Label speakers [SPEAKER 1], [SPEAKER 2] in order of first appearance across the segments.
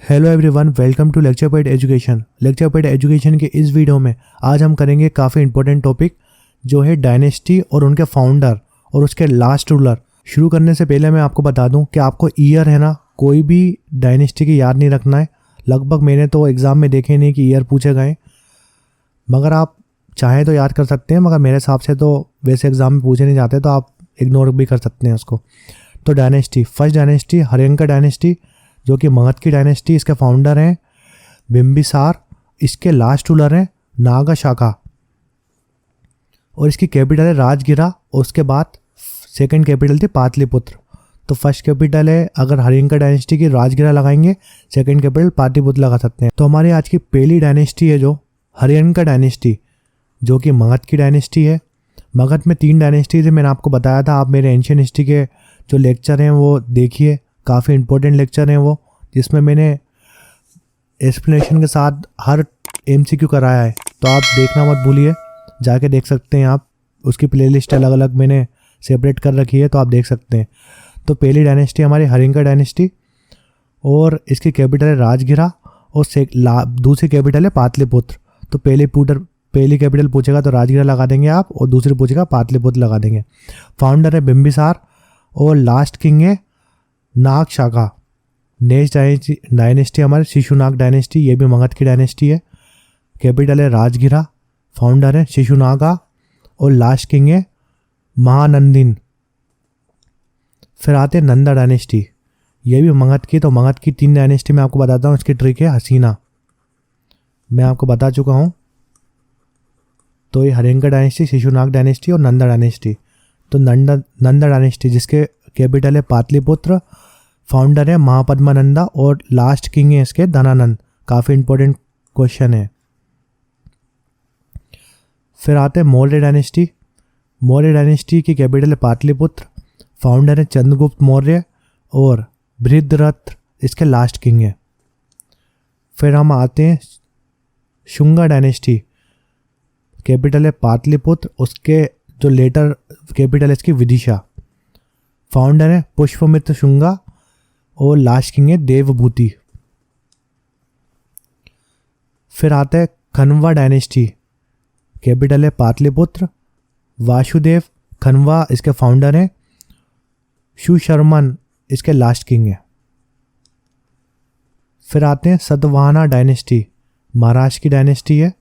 [SPEAKER 1] Hello everyone, welcome to lecture pad education. Lecture pad education के इस video में आज हम करेंगे काफ़ी इंपॉर्टेंट टॉपिक जो है डायनेस्टी और उनके फाउंडर और उसके लास्ट रूलर। शुरू करने से पहले मैं आपको बता दूं कि आपको ईयर है ना, कोई भी डायनेस्टी की याद नहीं रखना है। लगभग मैंने तो एग्ज़ाम में देखे नहीं कि ईयर पूछे गए, मगर आप चाहें तो याद कर सकते हैं, मगर मेरे हिसाब से तो वैसे एग्ज़ाम में पूछे नहीं जाते, तो आप इग्नोर भी कर सकते हैं उसको। तो डायनेस्टी, फर्स्ट डायनेस्टी हर्यंका डायनेस्टी जो कि मगध की डायनेस्टी, इसके फाउंडर हैं बिंबिसार, इसके लास्ट रूलर हैं नागा शाका और इसकी कैपिटल है राजगिरा और उसके बाद सेकंड कैपिटल थी पाटलिपुत्र। तो फर्स्ट कैपिटल है, अगर हर्यंका डायनेस्टी की राजगिरा लगाएंगे, सेकंड कैपिटल पाटलिपुत्र लगा सकते हैं। तो हमारी आज की पहली डायनेस्टी है जो हर्यंका डायनेस्टी, जो कि मगध की डायनेस्टी है। मगध में 3 डायनेस्टी थे, मैंने आपको बताया था। आप मेरे एंशियंट हिस्ट्री के जो लेक्चर हैं वो देखिए, काफ़ी इंपॉर्टेंट लेक्चर हैं वो, जिसमें मैंने एक्सप्लेनेशन के साथ हर MCQ कराया है। तो आप देखना मत भूलिए, जाके देख सकते हैं आप। उसकी प्लेलिस्ट अलग अलग मैंने सेपरेट कर रखी है, तो आप देख सकते हैं। तो पहली डायनेस्टी हमारी हर्यंका डायनेस्टी और इसकी कैपिटल है राजगिरा और दूसरी कैपिटल है पाटलिपुत्र। तो पहली कैपिटल पूछेगा तो राजगिरा लगा देंगे आप, और दूसरी पूछेगा पाटलिपुत्र लगा देंगे। फाउंडर है बिंबिसार और लास्ट किंग है नाग शाका। नेक्स्ट डायनेस्टी हमारे शिशुनाग डायनेस्टी, ये भी मगध की डायनेस्टी है। कैपिटल है राजगिरा, फाउंडर है शिशुनागा और लास्ट किंग है महानंदिन। फिर आते हैं नंदा डायनेस्टी, ये भी मगध की। तो मगध की 3 डायनेस्टी मैं आपको बताता हूँ। इसकी ट्रिक है हसीना, मैं आपको बता चुका हूँ। तो ये हर्यंका डायनेस्टी, शिशुनाग डायनेस्टी और नंदा डायनेस्टी। तो नंदा डायनेस्टी जिसके कैपिटल है पाटलिपुत्र, फाउंडर है महापद्मानंदा और लास्ट किंग है इसके धनानंद। काफ़ी इंपॉर्टेंट क्वेश्चन है। फिर आते हैं मौर्य डायनेस्टी। मौर्य डायनेस्टी की कैपिटल है पाटलिपुत्र, फाउंडर है चंद्रगुप्त मौर्य और बृहद्रथ इसके लास्ट किंग है। फिर हम आते हैं शुंगा डायनेस्टी, कैपिटल है पाटलिपुत्र, उसके जो लेटर कैपिटल है इसकी विदिशा, फाउंडर है पुष्पमित्र शुंगा और लास्ट किंग है देवभूति। फिर आता है खनवा डायनेस्टी, कैपिटल है पाटलिपुत्र, वासुदेव खनवा इसके फाउंडर हैं, सुशर्मन इसके लास्ट किंग है। फिर आते हैं सतवाहना डायनेस्टी, महाराष्ट्र की डायनेस्टी है।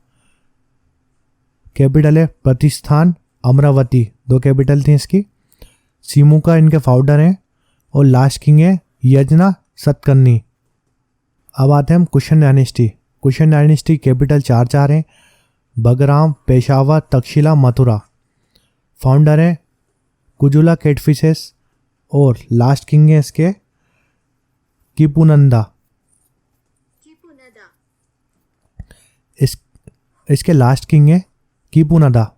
[SPEAKER 1] कैपिटल है प्रतिष्ठान, अमरावती 2 कैपिटल थी इसकी। सीमुका इनके फाउंडर हैं और लास्ट किंग है यजना सतकर्णी। अब आते हैं हम cushion dynasty. Cushion dynasty capital 4 हैं, बगराम, पेशावर, तक्षशिला, मथुरा। फाउंडर हैं कुजुला कैटफिशेस और लास्ट किंग है इसके किपुनंदा। इसके लास्ट किंग है किपुनदा।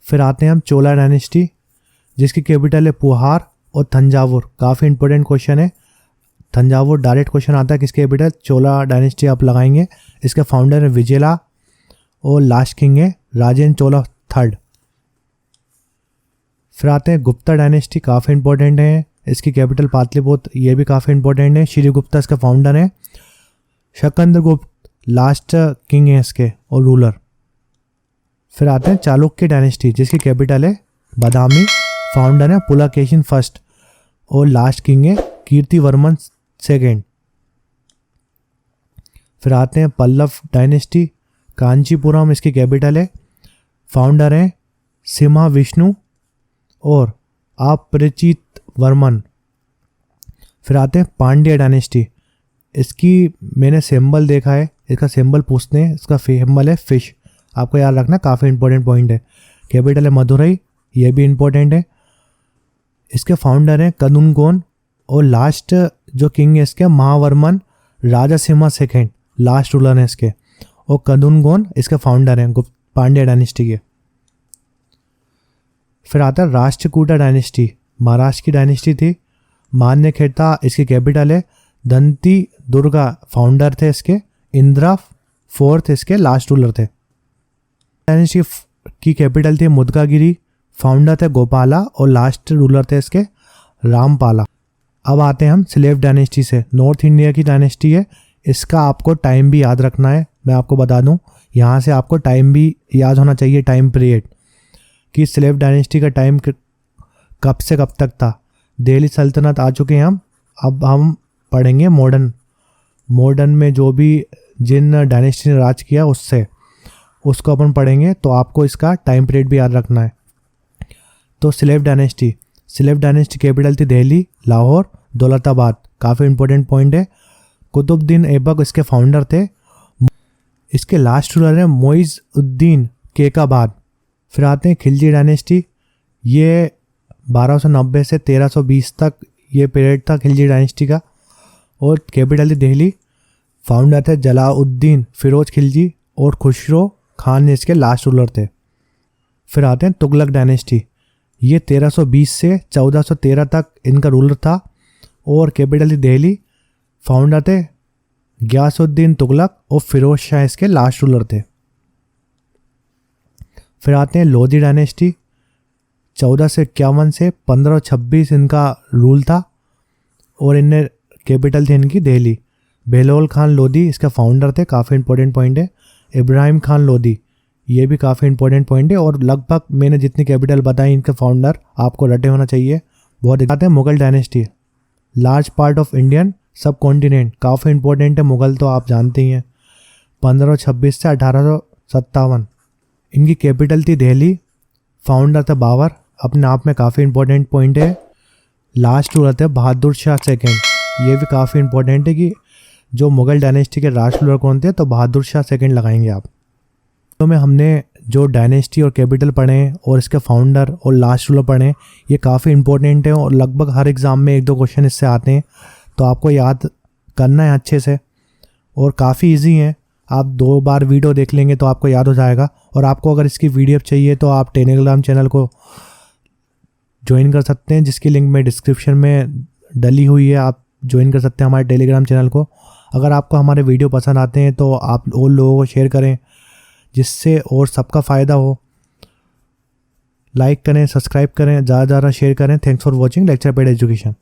[SPEAKER 1] फिर आते हैं हम चोला डायनेस्टी, जिसकी कैपिटल है पुहार और तंजावुर। काफ़ी इंपॉर्टेंट क्वेश्चन है। तंजावुर डायरेक्ट क्वेश्चन आता है, किसकी कैपिटल? चोला डायनेस्टी आप लगाएंगे। इसके फाउंडर है विजयला और लास्ट किंग है राजेंद्र चोला III। फिर आते हैं गुप्ता डायनेस्टी, काफ़ी इंपॉर्टेंट है। इसकी कैपिटल पाटलिपुत्र, ये भी काफ़ी इंपॉर्टेंट है। श्री गुप्ता इसका फाउंडर है। शकंद्र गुप्त लास्ट किंग है इसके और रूलर। फिर आते हैं चालुक्य डायनेस्टी, जिसकी कैपिटल है बादामी, फाउंडर है पुलकेशिन फर्स्ट और लास्ट किंग है कीर्तिवर्मन II। फिर आते हैं पल्लव डायनेस्टी, कांचीपुरम इसकी कैपिटल है, फाउंडर है सिम्हा विष्णु और अपरिचित वर्मन। फिर आते हैं पांड्या डायनेस्टी, इसकी मैंने सिंबल देखा है, इसका सिंबल पूछते हैं। इसका सिंबल है फिश, आपको याद रखना, काफ़ी इंपॉर्टेंट पॉइंट है। कैपिटल है मदुरई, ये भी इंपॉर्टेंट है। इसके फाउंडर हैं कदुनगोन और लास्ट जो किंग है इसके महावर्मन राजा सिम्हा II, लास्ट रूलर हैं इसके। और कदुनगोन इसके फाउंडर हैं पांड्या डायनेस्टी के। फिर आता है राष्ट्रकूटा डायनेस्टी, महाराष्ट्र की डायनेस्टी थी। मान्य खेता इसकी कैपिटल है, दंती दुर्गा फाउंडर थे इसके, इंद्रा IV इसके लास्ट रूलर थे। डायनेस्टी की कैपिटल थी मुदगागिरी, फाउंडर थे गोपाला और लास्ट रूलर थे इसके रामपाला। अब आते हैं हम स्लेव डायनेस्टी से। नॉर्थ इंडिया की डायनेस्टी है, इसका आपको टाइम भी याद रखना है। मैं आपको बता दूं, यहाँ से आपको टाइम भी याद होना चाहिए, टाइम पीरियड, कि स्लेव डायनेस्टी का टाइम कब से कब तक था। दिल्ली सल्तनत आ चुके हैं हम। अब हम पढ़ेंगे मॉडर्न में जो भी जिन डायनेस्टी ने राज किया उसको अपन पढ़ेंगे, तो आपको इसका टाइम पीरियड भी याद रखना है। तो स्लेव डायनेस्टी कैपिटल थी दिल्ली, लाहौर, दौलताबाद। काफ़ी इंपॉर्टेंट पॉइंट है। कुतुबुद्दीन ऐबक इसके फाउंडर थे। इसके लास्ट रूलर है मोइज़ उद्दीन केकाबाद। फिर आते हैं खिलजी डायनेस्टी। ये 1290 से 1320 तक ये पीरियड था खिलजी डायनेस्टी का, और कैपिटल थी दिल्ली। फाउंडर थे जलाउद्दीन फिरोज खिलजी, और खुसरो खान इसके लास्ट रूलर थे। फिर आते हैं तुगलक डायनेस्टी। ये 1320 से 1413 तक इनका रूलर था, और कैपिटल थी दिल्ली। फाउंडर थे गयासुद्दीन तुगलक, और फिरोज शाह इसके लास्ट रूलर थे। फिर आते हैं लोधी डायनेस्टी। 1451 से 1526 इनका रूल था, और इनने कैपिटल थी इनकी दिल्ली। बेलोल खान लोधी इसके फाउंडर थे। काफ़ी इंपॉर्टेंट पॉइंट है। इब्राहिम खान लोधी, ये भी काफ़ी इंपॉर्टेंट पॉइंट है। और लगभग मैंने जितनी कैपिटल बताई इनके फाउंडर आपको रटे होना चाहिए। बहुत आते हैं Mughal dynasty. Large part of Indian सब कॉन्टिनेंट, काफ़ी इंपॉर्टेंट है। मुगल तो आप जानते ही हैं। 1526 से 1857 इनकी कैपिटल थी दिल्ली। फाउंडर थे बाबर। अपने आप में काफ़ी इंपॉर्टेंट पॉइंट है। लास्ट रूलर थे बहादुर शाह सेकंड। ये भी काफ़ी इंपॉर्टेंट है कि जो मुगल डायनेस्टी के लास्ट रूलर कौन थे, तो बहादुर शाह सेकंड लगाएंगे आप। तो में हमने जो डायनेस्टी और कैपिटल पढ़े और इसके फाउंडर और लास्ट रूलर पढ़े, ये काफ़ी इंपॉर्टेंट है, और लगभग हर एग्ज़ाम में 1-2 क्वेश्चन इससे आते हैं, तो आपको याद करना है अच्छे से। और काफ़ी इजी है, आप 2 बार वीडियो देख लेंगे तो आपको याद हो जाएगा। और आपको अगर इसकी PDF चाहिए तो आप टेलीग्राम चैनल को ज्वाइन कर सकते हैं, जिसकी लिंक मैं डिस्क्रिप्शन में डली हुई है। आप ज्वाइन कर सकते हैं हमारे टेलीग्राम चैनल को। अगर आपको हमारे वीडियो पसंद आते हैं तो आप और लोगों को शेयर करें, जिससे और सबका फ़ायदा हो। लाइक करें, सब्सक्राइब करें, ज़्यादा से ज़्यादा शेयर करें। Thanks for watching lecture paid education.